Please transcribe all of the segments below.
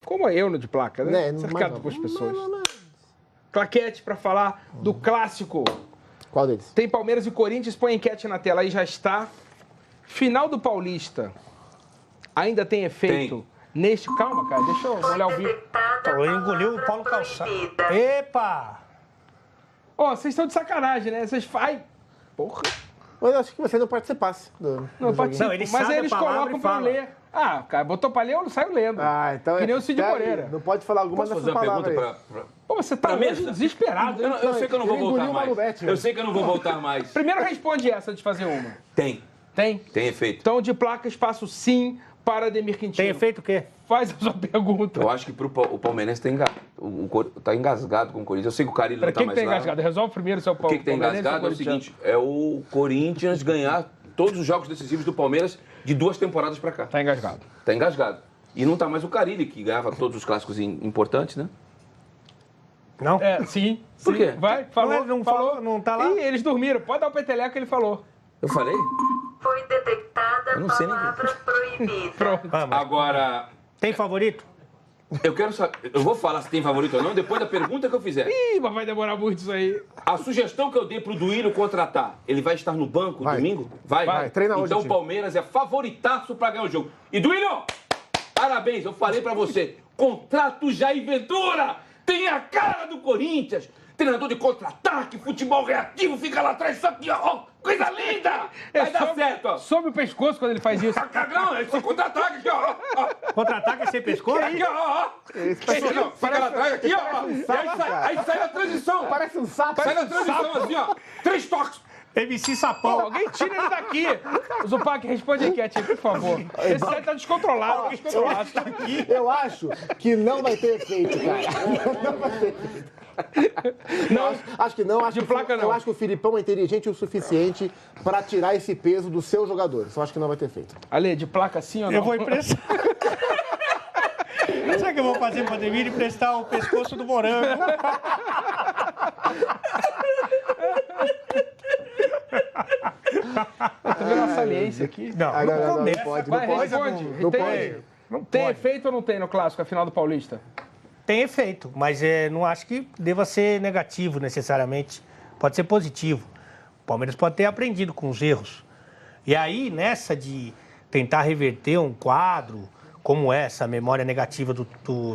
Como é eu no de placa, né? Cercado com as pessoas. Claquete para falar do clássico. Qual deles? Tem Palmeiras e Corinthians, põe a enquete na tela aí, já está. Final do Paulista. Ainda tem efeito neste... Calma, cara, deixa eu olhar o bico. Eu engoli o Paulo Calçado. Epa! Ó, vocês estão de sacanagem, né? Vocês fazem... Porra. Mas eu acho que você não participasse do participo, ele mas sabe aí a eles palavra colocam e pra eu fala. ler. Ah, cara, botou pra ler, eu saio lendo. então que nem o Cid Moreira. Não pode falar alguma Posso dessas fazer uma palavras pergunta aí. pra... Pô, você tá pra hoje mesa? desesperado. Eu sei que eu não vou Ele voltar engoliu o mais. Malubete, Eu sei que eu não vou voltar mais. Primeiro responde essa antes de fazer uma. Tem Tem? efeito. Então, de placa, espaço sim para Ademir Quintino. Tem efeito o quê? Faz a sua pergunta. Eu acho que o Palmeirense tá engasgado com o Corinthians. Eu sei que o Carille não Pra tá quem mais tá lá. engasgado? Resolve primeiro o seu O que tá engasgado é o seguinte, é o Corinthians ganhar todos os jogos decisivos do Palmeiras de 2 temporadas pra cá. Tá engasgado. Tá engasgado. E não tá mais o Carille, que ganhava todos os clássicos importantes, né? Não? Sim. Por quê? Vai, falou. Não falou, não tá lá? Ih, eles dormiram. Pode dar o peteleco que ele falou. Eu falei? Foi detectada Eu não sei nem palavra proibida. Pronto. Vamos. Agora, Tem favorito? eu quero saber... Eu vou falar se tem favorito ou não depois da pergunta que eu fizer. Ih, mas vai demorar muito isso aí. A sugestão que eu dei pro Duílio contratar, ele vai estar no banco domingo? Vai, treina hoje, Então o time. Palmeiras é favoritaço pra ganhar o jogo. E Duílio, parabéns, eu falei pra você, contrato Jair Ventura, tem a cara do Corinthians, treinador de contra-ataque, futebol reativo, fica lá atrás, isso aqui, ó, coisa linda, vai dar certo, ó. Sobe o pescoço quando ele faz isso. Cagão, esse contra-ataque aqui, ó. Contra-ataque é sem pescoço? Aqui, ó. Aqui, ó. Fica lá atrás, aqui, ó. E aí sai na transição. Parece um sapo. Sai na transição, assim, ó. 3 toques. MC Pô, Sapão. alguém tira ele daqui. Zupac, responde a enquete aí, por favor. Esse aí tá descontrolado. Eu acho que não vai ter efeito, cara. Não vai ter efeito. Não, acho que não. Acho De que, placa, não. Eu acho que o Filipão é inteligente o suficiente para tirar esse peso dos seus jogadores. Eu acho que não vai ter feito. Ale, de placa sim ou não? Eu vou emprestar. Sabe o que eu vou fazer para Ademir? Emprestar o pescoço do morango. Tá vendo uma saliência aqui? Não, Não pode. Vai, Não pode. responde. Não tem, pode. Tem efeito ou não tem no clássico, a final do Paulista? Tem efeito, mas não acho que deva ser negativo necessariamente. Pode ser positivo. O Palmeiras pode ter aprendido com os erros. E aí, nessa de tentar reverter um quadro, como essa memória negativa do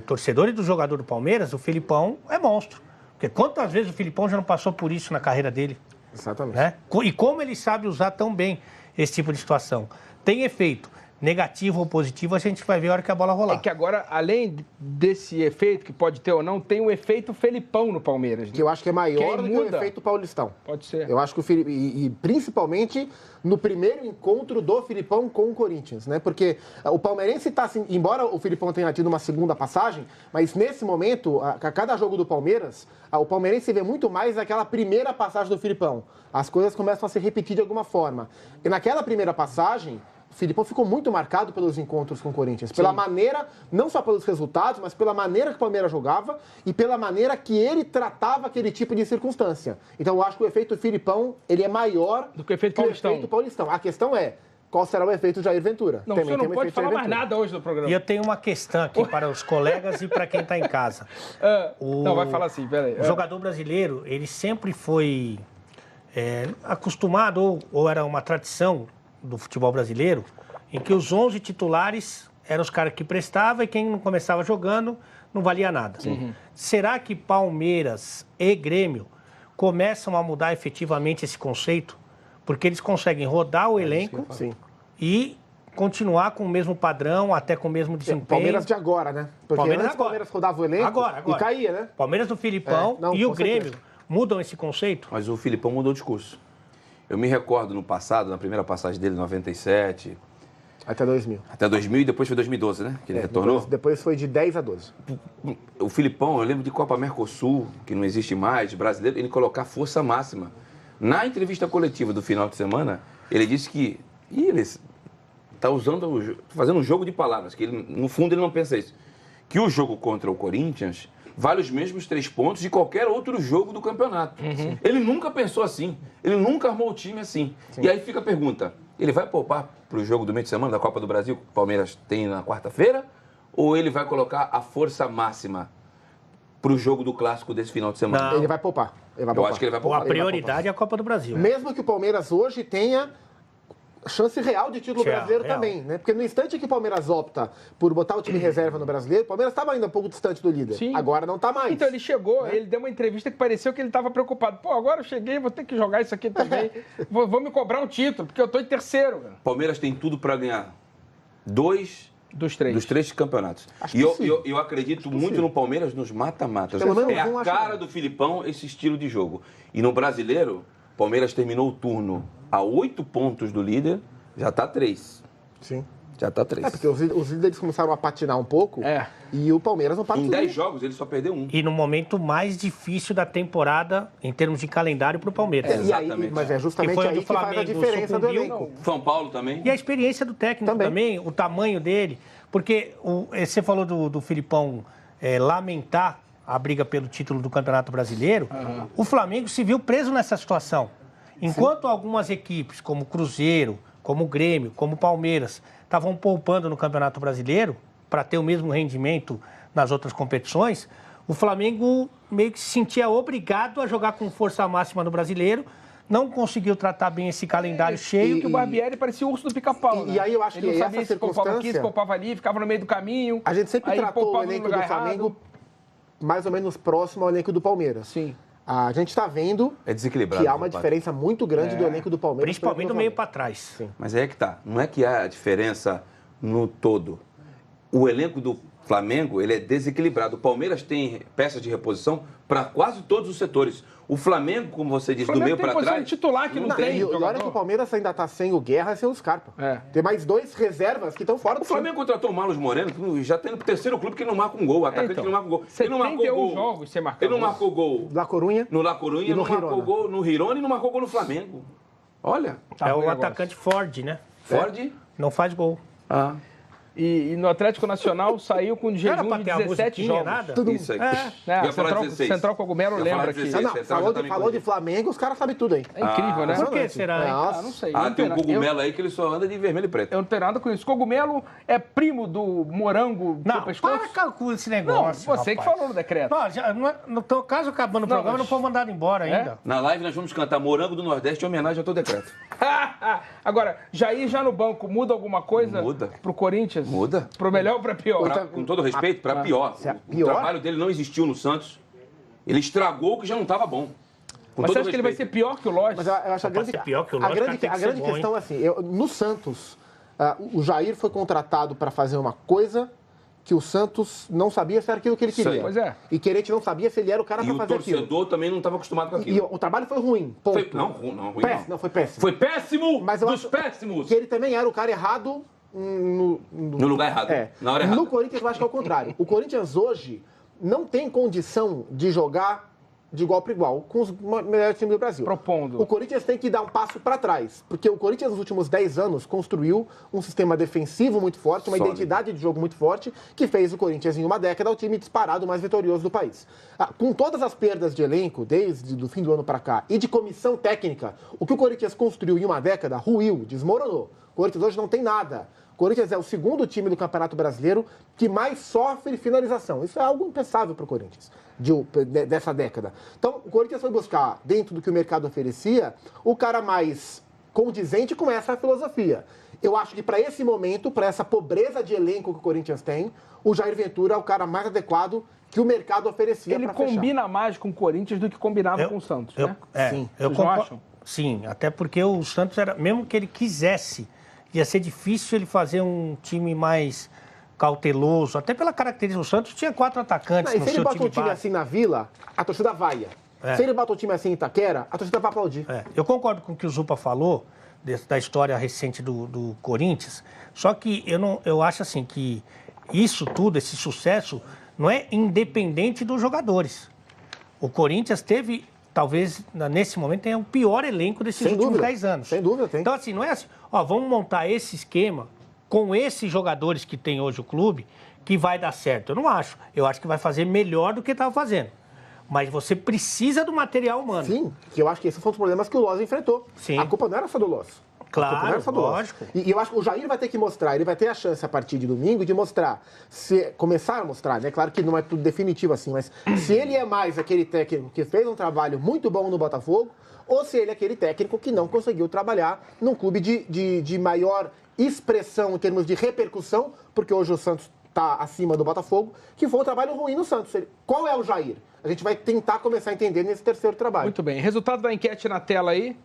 torcedor e do jogador do Palmeiras, o Filipão é monstro. Porque quantas vezes o Filipão já não passou por isso na carreira dele? Exatamente. Né? E como ele sabe usar tão bem esse tipo de situação. Tem efeito. Negativo ou positivo, a gente vai ver a hora que a bola rolar. É que agora, além desse efeito, que pode ter ou não, tem o efeito Felipão no Palmeiras. Né? Que eu acho que é maior do que o muda. efeito Paulistão. Pode ser. Eu acho que o Felipe, e principalmente no primeiro encontro do Filipão com o Corinthians, né? Porque o palmeirense está assim, embora o Filipão tenha tido uma segunda passagem, mas nesse momento, a cada jogo do Palmeiras, o palmeirense vê muito mais aquela primeira passagem do Filipão. As coisas começam a se repetir de alguma forma. E naquela primeira passagem, o Filipão ficou muito marcado pelos encontros com o Corinthians. Pela maneira, não só pelos resultados, mas pela maneira que o Palmeiras jogava e pela maneira que ele tratava aquele tipo de circunstância. Então eu acho que o efeito Filipão, ele é maior do que o efeito Paulistão. A questão é, qual será o efeito Jair Ventura? Não, Também você não tem um pode efeito falar Jair mais Ventura. nada hoje no programa. E eu tenho uma questão aqui para os colegas e para quem está em casa. Não, vai falar assim, peraí. O jogador brasileiro, ele sempre foi acostumado, ou era uma tradição do futebol brasileiro, em que os 11 titulares eram os caras que prestavam e quem não começava jogando não valia nada. Será que Palmeiras e Grêmio começam a mudar efetivamente esse conceito? Porque eles conseguem rodar o elenco e continuar com o mesmo padrão, até com o mesmo desempenho. Palmeiras de agora, né? Porque Palmeiras antes o agora. Palmeiras rodava o elenco Agora. e caía, né? Palmeiras do Filipão não, e o com Grêmio certeza. mudam esse conceito? Mas o Filipão mudou o discurso. Eu me recordo no passado, na primeira passagem dele, em 97, Até 2000. até 2000 e depois foi 2012, né? Que ele retornou. Depois foi de 10 a 12. O Filipão, eu lembro de Copa Mercosul, que não existe mais, brasileiro, ele colocar força máxima. Na entrevista coletiva do final de semana, ele disse que ele está fazendo um jogo de palavras, que ele, no fundo ele não pensa isso. Que o jogo contra o Corinthians vale os mesmos 3 pontos de qualquer outro jogo do campeonato. Ele nunca pensou assim, ele nunca armou o time assim. E aí fica a pergunta, ele vai poupar para o jogo do meio de semana da Copa do Brasil que o Palmeiras tem na quarta-feira? ou ele vai colocar a força máxima para o jogo do Clássico desse final de semana? Não. Ele vai poupar. Eu acho que ele vai A poupar. prioridade é a Copa do Brasil. Mesmo que o Palmeiras hoje tenha chance real de título brasileiro real. também, né? Porque no instante que o Palmeiras opta por botar o time reserva no brasileiro, o Palmeiras estava ainda um pouco distante do líder. Sim. Agora não está mais. Então ele chegou, ele deu uma entrevista que pareceu que ele estava preocupado. Pô, agora eu cheguei, vou ter que jogar isso aqui também. vou me cobrar um título, porque eu tô em terceiro. Cara. Palmeiras tem tudo para ganhar 2 Dos 3. dos 3 campeonatos. Acho E que sim. eu acredito muito no Palmeiras nos mata-matas. Pelo menos É um, a acho cara que- do Filipão esse estilo de jogo. E no brasileiro, Palmeiras terminou o turno a 8 pontos do líder, já tá 3. Sim. Já tá 3. É, porque os líderes começaram a patinar um pouco e o Palmeiras não para Em de 10 subir. jogos ele só perdeu 1. E no momento mais difícil da temporada, em termos de calendário, para o Palmeiras. E aí, Exatamente. mas é justamente Que foi aí do que faz a Flamengo, diferença do sucumbiu. elenco. São Paulo também. E a experiência do técnico também, o tamanho dele. Porque você falou do Filipão lamentar a briga pelo título do Campeonato Brasileiro. O Flamengo se viu preso nessa situação. Enquanto algumas equipes, como o Cruzeiro, como o Grêmio, como o Palmeiras, estavam poupando no Campeonato Brasileiro para ter o mesmo rendimento nas outras competições, o Flamengo meio que se sentia obrigado a jogar com força máxima no Brasileiro, não conseguiu tratar bem esse calendário cheio. Que o Barbieri parecia o urso do pica-pau. E aí eu acho ele que não sabia essa se poupava aqui, se circunstância- poupava ali, ficava no meio do caminho. A gente sempre aí tratou o poupava no elenco do lugar Flamengo errado. mais ou menos próximo ao elenco do Palmeiras. Sim. A gente está vendo É desequilibrado. que há uma Pato. diferença muito grande do elenco do Palmeiras. Principalmente pro do meio elenco para trás. Mas aí é que tá. Não é que há diferença no todo. O elenco do Flamengo, ele é desequilibrado. O Palmeiras tem peças de reposição para quase todos os setores. O Flamengo, como você disse, do Flamengo meio tem para posição trás... de titular que não do tem. Flamengo. E olha jogador. que o Palmeiras ainda está sem o Guerra e sem o Scarpa. É. Tem mais 2 reservas que estão fora do O Flamengo contratou o Marlos Moreno, que já tem no terceiro clube que ele não marca um gol. Atacante então, que não marca um gol. Ele não marcou 71 gol. jogos sem marcar Ele não gol. marcou gol La Corunha. no La Corunha, E no não marcou Girona. gol no Girona e não marcou gol no Flamengo. Olha, Tá É ruim o negócio. atacante Ford, né? Ford... Não faz gol. Ah, E no Atlético Nacional saiu com Era jejum pra de ter a 17 musiquinha, jogos. nada? isso aí. É. Né, Eu ia falar Central, 16. Central Cogumelo Eu ia falar lembra aqui. 16. Não, Central falou, já tá me falou de corrigindo. Flamengo, os caras sabem tudo aí. É incrível, né? Por que será, hein? Nossa. Ah, não sei. Ah, Eu tem um não tenho- cogumelo aí que ele só anda de vermelho e preto. Eu não tenho nada com isso. Cogumelo é primo do morango Não, do pescoço? para com esse Não, negócio. você que rapaz. falou no decreto. Não, já, no teu caso, acabando o Não, programa, mas- não foi mandado embora ainda. Na live nós vamos cantar Morango do Nordeste em homenagem ao teu decreto. Agora, Jair já no banco, muda alguma coisa Muda. pro Corinthians? Muda. Pro melhor ou pra pior? Pra- com todo respeito, para pior. se é O pior? trabalho dele não existiu no Santos. Ele estragou o que já não estava bom. Com Mas você todo acha que ele vai ser respeito. pior que o Lodge? Mas eu acho a grande, ser pior que o a Lodge, grande, cara, tem a que grande ser bom, questão é assim, no Santos, o Jair foi contratado para fazer uma coisa que o Santos não sabia se era aquilo que ele Isso queria. aí. Pois é. E Querente não sabia se ele era o cara E para o fazer aquilo. torcedor também não estava acostumado com E aquilo. o trabalho foi ruim, ponto. Foi, não, ruim não. Péssimo, não, foi péssimo. Foi péssimo Mas eu dos acho péssimos. que ele também era o cara errado No lugar errado. Na hora errada. No Corinthians eu acho que é o contrário. O Corinthians hoje não tem condição de jogar de igual para igual com os melhores times do Brasil. Propondo. O Corinthians tem que dar um passo para trás, porque o Corinthians nos últimos 10 anos construiu um sistema defensivo muito forte, uma Sólido. identidade de jogo muito forte, que fez o Corinthians em uma década o time disparado mais vitorioso do país. Com todas as perdas de elenco, desde o fim do ano para cá, e de comissão técnica, o que o Corinthians construiu em uma década ruiu, desmoronou. O Corinthians hoje não tem nada. O Corinthians é o segundo time do Campeonato Brasileiro que mais sofre finalização. Isso é algo impensável para o Corinthians, dessa década. Então, o Corinthians foi buscar, dentro do que o mercado oferecia, o cara mais condizente com essa filosofia. Eu acho que para esse momento, para essa pobreza de elenco que o Corinthians tem, o Jair Ventura é o cara mais adequado que o mercado oferecia Ele para fechar. combina mais com o Corinthians do que combinava com o Santos, né? Sim. Eu Vocês não concordo. acham? Sim, até porque o Santos era, mesmo que ele quisesse, ia ser difícil ele fazer um time mais cauteloso, até pela característica. O Santos tinha 4 atacantes Não, e no se ele seu bota time um time base. assim na Vila, a torcida vaia. É. Se ele bota um time assim em Itaquera, a torcida vai aplaudir. Eu concordo com o que o Zupa falou, da história recente do Corinthians, só que eu acho assim que isso tudo, esse sucesso, não é independente dos jogadores. O Corinthians teve, talvez, nesse momento, tenha o pior elenco desses Sem últimos dúvida. 10 anos. Sem dúvida, tem. Então, assim, não é assim, ó, vamos montar esse esquema com esses jogadores que tem hoje o clube, que vai dar certo. Eu não acho. Eu acho que vai fazer melhor do que estava fazendo. Mas você precisa do material humano. Sim, que eu acho que esses foram os problemas que o Loz enfrentou. Sim. A culpa não era só do Loz. Claro, Campeonato estadual. lógico. E eu acho que o Jair vai ter que mostrar, ele vai ter a chance a partir de domingo de mostrar, começar a mostrar, né? Claro que não é tudo definitivo assim, mas se ele é mais aquele técnico que fez um trabalho muito bom no Botafogo, ou se ele é aquele técnico que não conseguiu trabalhar num clube de maior expressão em termos de repercussão, porque hoje o Santos está acima do Botafogo, que foi um trabalho ruim no Santos. Qual é o Jair? A gente vai tentar começar a entender nesse terceiro trabalho. Muito bem. Resultado da enquete na tela aí.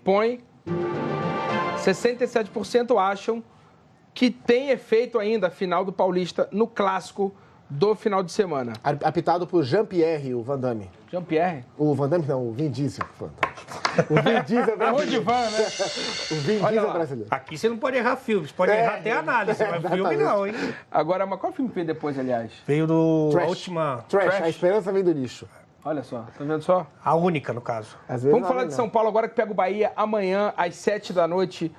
Põe. 67% acham que tem efeito ainda a final do Paulista no clássico do final de semana. Apitado por Jean-Pierre, o Van Damme. Jean-Pierre? O Van Damme não, o Vin Diesel. O Vin Diesel é brasileiro. Onde vai, né? O Vin Diesel é brasileiro. Aqui você não pode errar filme, você pode errar até análise, mas filme não, hein? Agora, mas qual filme veio depois, aliás? Veio do... Trash. A última... Trash, a esperança vem do lixo. Olha só, tá vendo só? A única, no caso. Às vezes Vamos não falar vem, de não. São Paulo agora, que pega o Bahia amanhã às 7 da noite.